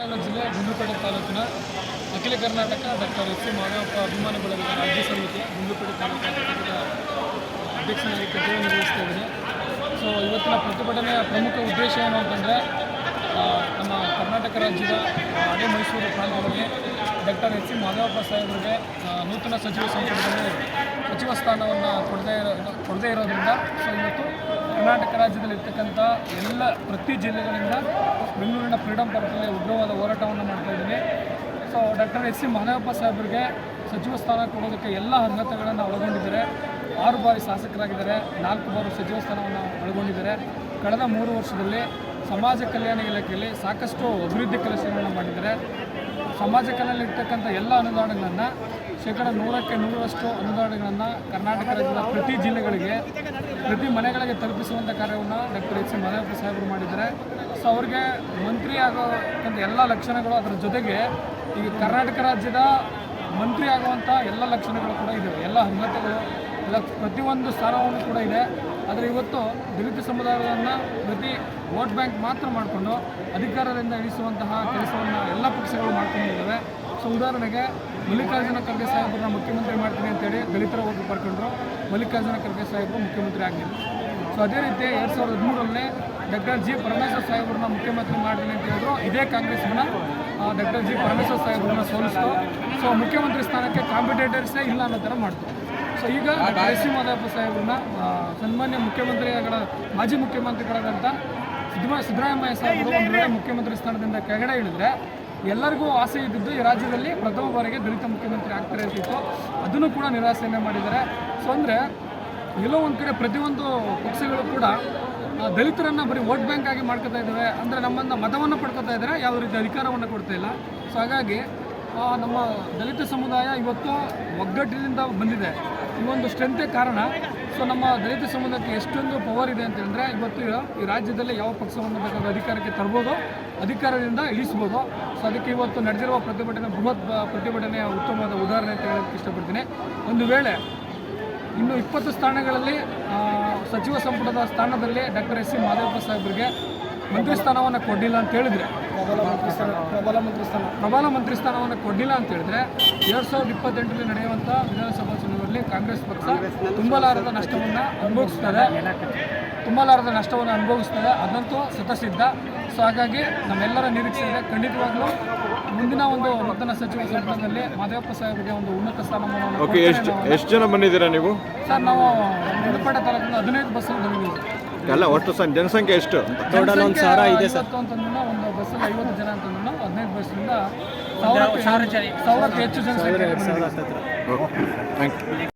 ಜಿಲ್ಲೆ ಗುಂಡ್ಲುಪೇಟೆ ತಾಲೂಕಿನ ಅಖಿಲ Karnataka doctor S C Madhavappa ಅಭಿಮಾನಿ ಬಳಗದ ರಾಜ್ಯ ಸಮಿತಿ ಗುಂಡ್ಲುಪೇಟೆ ತಾಲೂಕು ಘಟಕದ ಅಧ್ಯಕ್ಷನಾಗಿ ಕರ್ತವ್ಯ ನಿರ್ವಹಿಸ್ತಾ ಇದ್ದೀನಿ. ಸೊ ಇವತ್ತಿನ ಪ್ರತಿಭಟನೆಯ ಪ್ರಮುಖ ಉದ್ದೇಶ ಏನು ಅಂತಂದರೆ, ನಮ್ಮ ಕರ್ನಾಟಕ ರಾಜ್ಯದ ಹಳೆ ಮೈಸೂರು ಪ್ರಾಂತ್ಯದಲ್ಲಿ ಡಾಕ್ಟರ್ ಎಸ್ ಸಿ ಮಾಧವಪ್ಪ ಸಾಹೇಬರಿಗೆ ನೂತನ ಸಚಿವ ಸಂಪುಟದಲ್ಲಿ ಸಚಿವ ಸ್ಥಾನವನ್ನು ಕೊಡದೇ ಇರೋದ್ರಿಂದ ಸೊ ಇವತ್ತು ಕರ್ನಾಟಕ ರಾಜ್ಯದಲ್ಲಿರ್ತಕ್ಕಂಥ ಪ್ರತಿ ಜಿಲ್ಲೆಗಳಿಂದ ಬೆಂಗಳೂರಿನ ಫ್ರೀಡಮ್ ಪಾರ್ಕಲ್ಲಿ ಉಗ್ರವಾದ ಹೋರಾಟವನ್ನು ಮಾಡ್ತಾಯಿದ್ದೀನಿ. So doctor S C Madhavappa ಸಾಹೇಬರಿಗೆ ಸಚಿವ ಸ್ಥಾನ ಕೊಡೋದಕ್ಕೆ ಎಲ್ಲ ಅರ್ಹತೆಗಳನ್ನು ಒಳಗೊಂಡಿದ್ದಾರೆ. 6 ಬಾರಿ ಶಾಸಕರಾಗಿದ್ದಾರೆ, 4 ಬಾರಿ ಸಚಿವ ಸ್ಥಾನವನ್ನು ಒಳಗೊಂಡಿದ್ದಾರೆ. ಕಳೆದ 3 ವರ್ಷದಲ್ಲಿ ಸಮಾಜ ಕಲ್ಯಾಣ ಇಲಾಖೆಯಲ್ಲಿ ಸಾಕಷ್ಟು ಅಭಿವೃದ್ಧಿ ಕೆಲಸಗಳನ್ನು ಮಾಡಿದ್ದಾರೆ. ಸಮಾಜ ಕಲ್ಯಾಣ ಇರ್ತಕ್ಕಂಥ ಎಲ್ಲ ಅನುದಾನಗಳನ್ನು 100% ಅನುದಾನಗಳನ್ನು ಕರ್ನಾಟಕ ರಾಜ್ಯದ ಪ್ರತಿ ಜಿಲ್ಲೆಗಳಿಗೆ, ಪ್ರತಿ ಮನೆಗಳಿಗೆ ತಲುಪಿಸುವಂಥ ಕಾರ್ಯವನ್ನು ಡಾಕ್ಟರ್ ಎಸ್ ಸಿ ಮಾಧವಪ್ಪ ಸಾಹೇಬರು ಮಾಡಿದ್ದಾರೆ. ಸೊ ಅವ್ರಿಗೆ ಮಂತ್ರಿ ಆಗೋಕ್ಕಂಥ ಎಲ್ಲ ಲಕ್ಷಣಗಳು, ಅದರ ಜೊತೆಗೆ ಈಗ ಕರ್ನಾಟಕ ರಾಜ್ಯದ ಮಂತ್ರಿ ಆಗುವಂಥ ಎಲ್ಲ ಲಕ್ಷಣಗಳು ಕೂಡ ಇದೆ, ಎಲ್ಲ ಅರ್ಹತೆಗಳು, ಎಲ್ಲ ಪ್ರತಿಯೊಂದು ಸ್ಥಾನವನ್ನು ಕೂಡ ಇದೆ. ಆದರೆ ಇವತ್ತು ದಲಿತ ಸಮುದಾಯವನ್ನು ಪ್ರತಿ ವೋಟ್ ಬ್ಯಾಂಕ್ ಮಾತ್ರ ಮಾಡಿಕೊಂಡು ಅಧಿಕಾರದಿಂದ ಇಳಿಸುವಂತಹ ಕೆಲಸವನ್ನು ಎಲ್ಲ ಪಕ್ಷಗಳು ಮಾಡ್ಕೊಂಡಿದ್ದಾವೆ. ಸೊ ಉದಾಹರಣೆಗೆ ಮಲ್ಲಿಕಾರ್ಜುನ ಖರ್ಗೆ ಸಾಹೇಬರನ್ನ ಮುಖ್ಯಮಂತ್ರಿ ಮಾಡ್ತೀನಿ ಅಂತೇಳಿ ದಲಿತರ ಓಟು ಪಡ್ಕೊಂಡ್ರು, ಮಲ್ಲಿಕಾರ್ಜುನ ಖರ್ಗೆ ಸಾಹೇಬರು ಮುಖ್ಯಮಂತ್ರಿ ಆಗಿದ್ದರು. ಸೊ ಅದೇ ರೀತಿ 2013ರಲ್ಲಿ ಡಾಕ್ಟರ್ ಜಿ ಪರಮೇಶ್ವರ್ ಸಾಹೇಬರನ್ನ ಮುಖ್ಯಮಂತ್ರಿ ಮಾಡ್ತೀನಿ ಅಂತ ಹೇಳಿದ್ರು. ಇದೇ ಕಾಂಗ್ರೆಸ್ನ ಡಾಕ್ಟರ್ ಜಿ ಪರಮೇಶ್ವರ್ ಸಾಹೇಬರನ್ನ ಸೋಲಿಸ್ತು. ಸೊ ಮುಖ್ಯಮಂತ್ರಿ ಸ್ಥಾನಕ್ಕೆ ಕಾಂಪಿಟೇಟರ್ಸೇ ಇಲ್ಲ ಅನ್ನೋ ಥರ ಮಾಡ್ತು. ಸೊ ಈಗ ಡಾಕ್ಟರ್ ಎಸ್ ಸಿ ಮಾಧವಪ್ಪ ಸಾಹೇಬರನ್ನ ಸನ್ಮಾನ್ಯ ಮುಖ್ಯಮಂತ್ರಿಗಳ ಮಾಜಿ ಮುಖ್ಯಮಂತ್ರಿಗಳಾದಂಥ ಸಿದ್ದರಾಮಯ್ಯ ಸಾಹೇಬರು ಒಂದು ವೇಳೆ ಮುಖ್ಯಮಂತ್ರಿ ಸ್ಥಾನದಿಂದ ಕೆಳಗಡೆ ಇಳಿದ್ರೆ ಎಲ್ಲರಿಗೂ ಆಸೆ ಇದ್ದಿದ್ದು ಈ ರಾಜ್ಯದಲ್ಲಿ ಪ್ರಥಮ ಬಾರಿಗೆ ದಲಿತ ಮುಖ್ಯಮಂತ್ರಿ ಆಗ್ತಾರೆ ಅಂತಿತ್ತು. ಅದನ್ನು ಕೂಡ ನಿರಾಸೆಯನ್ನೇ ಮಾಡಿದ್ದಾರೆ. ಸೊ ಅಂದರೆ ಎಲ್ಲೋ ಒಂದು ಕಡೆ ಪ್ರತಿಯೊಂದು ಪಕ್ಷಗಳು ಕೂಡ ದಲಿತರನ್ನು ಬರೀ ವೋಟ್ ಬ್ಯಾಂಕ್ ಆಗಿ ಮಾಡ್ಕೊತಾ ಇದ್ದಾವೆ. ಅಂದರೆ ನಮ್ಮನ್ನು ಮತವನ್ನು ಪಡ್ಕೊತಾ ಇದ್ದಾರೆ, ಯಾವ ರೀತಿ ಅಧಿಕಾರವನ್ನು ಕೊಡ್ತಾ ಇಲ್ಲ. ಸೊ ಹಾಗಾಗಿ ನಮ್ಮ ದಲಿತ ಸಮುದಾಯ ಇವತ್ತು ಒಗ್ಗಟ್ಟಿನಿಂದ ಬಂದಿದೆ. ಈ ಒಂದು ಸ್ಟ್ರೆಂತೇ ಕಾರಣ. ಸೊ ನಮ್ಮ ದಲಿತ ಸಮುದಾಯಕ್ಕೆ ಎಷ್ಟೊಂದು ಪವರ್ ಇದೆ ಅಂತಂದರೆ ಇವತ್ತು ಈ ರಾಜ್ಯದಲ್ಲಿ ಯಾವ ಪಕ್ಷವನ್ನು ಬೇಕಾದ ಅಧಿಕಾರಕ್ಕೆ ತರ್ಬೋದು, ಅಧಿಕಾರದಿಂದ ಇಳಿಸ್ಬೋದು. ಸೊ ಅದಕ್ಕೆ ಇವತ್ತು ನಡೆದಿರುವ ಪ್ರತಿಭಟನೆ ಬೃಹತ್ ಪ್ರತಿಭಟನೆಯ ಉತ್ತಮವಾದ ಉದಾಹರಣೆ ಅಂತ ಹೇಳೋಕ್ಕೆ ಇಷ್ಟಪಡ್ತೀನಿ. ಒಂದು ವೇಳೆ ಇನ್ನು 20 ಸ್ಥಾನಗಳಲ್ಲಿ ಸಚಿವ ಸಂಪುಟದ ಸ್ಥಾನದಲ್ಲಿ ಡಾಕ್ಟರ್ ಎಸ್ ಸಿ ಮಾಧವಪ್ಪ ಸಾಹೇಬರಿಗೆ ಮಂತ್ರಿ ಸ್ಥಾನವನ್ನು ಕೊಡಲಿಲ್ಲ ಅಂತ ಹೇಳಿದರೆ, ಪ್ರಬಲ ಮಂತ್ರಿ ಸ್ಥಾನವನ್ನು ಕೊಡಲಿಲ್ಲ ಅಂತ ಹೇಳಿದ್ರೆ 2028ರಲ್ಲಿ ನಡೆಯುವಂಥ ವಿಧಾನಸಭಾ ಚುನಾವಣೆಯಲ್ಲಿ ಕಾಂಗ್ರೆಸ್ ಪಕ್ಷ ತುಂಬಲಾರದ ನಷ್ಟವನ್ನು ಅನುಭವಿಸ್ತದೆ. ಅದಂತೂ ಸ್ವತಃಸಿದ್ಧ. ಸೊ ಹಾಗಾಗಿ ನಮ್ಮೆಲ್ಲರ ನಿರೀಕ್ಷೆ ಇದೆ, ಖಂಡಿತವಾಗ್ಲೂ ಮುಂದಿನ ಒಂದು ನೂತನ ಸಚಿವ ಸಂಪುಟದಲ್ಲಿ ಮಾಧವಪ್ಪ ಸಾಹೇಬರಿಗೆ ಒಂದು ಉನ್ನತ ಸ್ಥಾನಮಾನವನ್ನು. ಎಷ್ಟು ಜನ ಬಂದಿದ್ದೀರಾ ನೀವು? ಸರ್, ನಾವು ಗುಂಡ್ಲುಪೇಟೆ ತಾಲೂಕಿನ 15 ಬಸ್ಸಲ್ಲಿ ಬಂದಿದ್ದೀವಿ. ಎಲ್ಲ ಒಟ್ಟು ಜನಸಂಖ್ಯೆ ಎಷ್ಟು? ಟೋಟಲ್ 1000 ಇದೆ ಸರ್. ಅಂತಂದ್ರೆ ಒಂದು ಬಸ್ಸಲ್ಲಿ 50 ಜನ ಅಂತಂದ್ರೆ 15 ಬಸ್ಸಿಂದ 1000ಕ್ಕೆ ಹೆಚ್ಚು ಜನಸಂಖ್ಯೆ. Thank you.